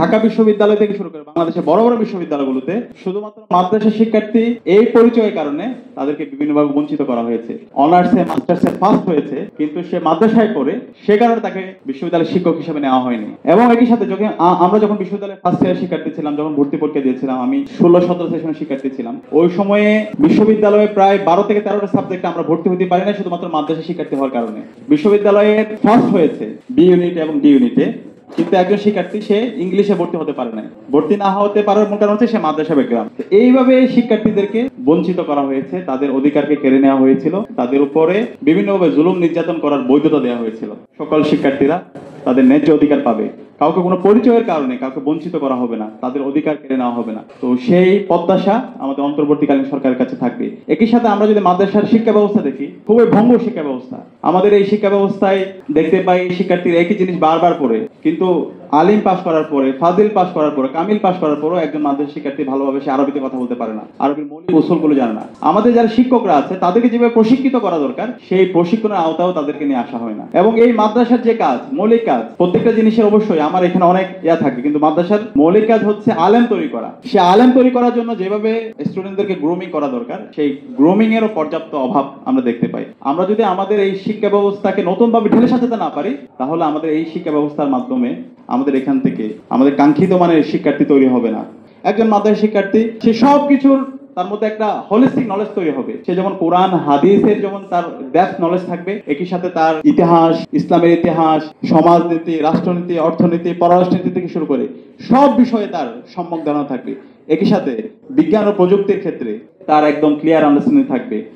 ঢাকা বিশ্ববিদ্যালয় থেকে শুরু করে বাংলাদেশের বড় বড় বিশ্ববিদ্যালয়গুলোতে শুধুমাত্র মাদ্রাসা শিক্ষার্থী এই পরিচয়ের কারণে তাদেরকে বিভিন্নভাবে বঞ্চিত করা হয়েছে। অনার্সে মাস্টার্সে ফার্স্ট হয়েছে, কিন্তু সে মাদ্রাসায় পড়ে সে কারণে তাকে বিশ্ববিদ্যালয়ের শিক্ষক হিসেবে নেওয়া হয়নি। এবং একই সাথে যখন আমরা যখন বিশ্ববিদ্যালয়ের ফার্স্ট ইয়ার শিক্ষার্থী ছিলাম, যখন ভর্তি পরীক্ষা দিয়েছিলাম, আমি 16-17 সেশনের শিক্ষার্থী ছিলাম, ওই সময়ে বিশ্ববিদ্যালয়ে প্রায় 12 থেকে 13টা সাবজেক্টে আমরা ভর্তি হতে পারি না শুধুমাত্র মাদ্রাসা শিক্ষার্থী হওয়ার কারণে। বিশ্ববিদ্যালয়ের ফার্স্ট হয়েছে বি ইউনিট এবং ডি ইউনিটে, কিন্তু একজন শিক্ষার্থী সে ইংলিশে ভর্তি হতে পারে না। ভর্তি না হতে পারার মূল কারণ হচ্ছে সে মাদ্রাসা ব্যাকগ্রাউন্ড। এইভাবে শিক্ষার্থীদেরকে বঞ্চিত করা হয়েছে, তাদের অধিকারকে কেড়ে নেওয়া হয়েছিল, তাদের উপরে বিভিন্নভাবে জুলুম নির্যাতন করার বৈধতা দেওয়া হয়েছিল। সকল শিক্ষার্থীরা তাদের ন্যায্য অধিকার পাবে, কাউকে কোনো পরিচয়ের কারণে কাউকে বঞ্চিত করা হবে না, তাদের অধিকার কেড়ে নেওয়া হবে না। তো সেই প্রত্যাশা আমাদের অন্তর্বর্তীকালীন সরকারের কাছে থাকবে। একই সাথে আমরা যদি মাদ্রাসার শিক্ষা ব্যবস্থা দেখি, খুবই ভঙ্গুর শিক্ষা ব্যবস্থা। আমাদের এই শিক্ষা ব্যবস্থায় দেখতে পাই শিক্ষার্থীরা একই জিনিস বারবার পড়ে, কিন্তু আলিম পাস করার পরে, ফাজিল পাস করার পরে, কামিল পাস করার পরেও একজন মাদ্রাসা শিক্ষার্থী ভালোভাবে সে আরবিতে কথা বলতে পারে না, আরবির মৌলিক উসুলগুলো জানে না। আমাদের যারা শিক্ষকরা আছে তাদেরকে যেভাবে প্রশিক্ষিত করা দরকার, সেই প্রশিক্ষণের আওতাও তাদেরকে নিয়ে আসা হয় না। এবং এই মাদ্রাসার যে কাজ, মৌলিক কাজ, প্রত্যেকটা জিনিসের অবশ্যই আমার এখানে অনেক থাকবে, কিন্তু মাদ্রাসার মৌলিক কাজ হচ্ছে আলেম তৈরি করা। সে আলেম তৈরি করার জন্য যেভাবে স্টুডেন্টদেরকে গ্রুমিং করা দরকার, সেই গ্রুমিং এরও পর্যাপ্ত অভাব আমরা দেখতে পাই। আমরা যদি আমাদের এই শিক্ষা ব্যবস্থাকে নতুন ভাবে ঢেলে সাজাতে না পারি, তাহলে আমাদের এই শিক্ষা ব্যবস্থার মাধ্যমে আমাদের এখান থেকে আমাদের কাঙ্ক্ষিত মানের শিক্ষার্থী তৈরি হবে না। একজন মাদ্রাসা শিক্ষার্থী সে সব কিছুর তার মধ্যে একটা হোলিস্টিক নলেজ তৈরি হবে। সে যেমন কোরআন হাদিসের যেমন তার ডেপথ নলেজ থাকবে, একই সাথে তার ইতিহাস, ইসলামের ইতিহাস, সমাজনীতি, রাষ্ট্রনীতি, অর্থনীতি, পররাষ্ট্রনীতি থেকে শুরু করে সব বিষয়ে তার সম্যক ধারণা থাকবে। একই সাথে বিজ্ঞান ও প্রযুক্তির ক্ষেত্রে তার একদম ক্লিয়ার আন্ডারস্ট্যান্ডিং থাকবে।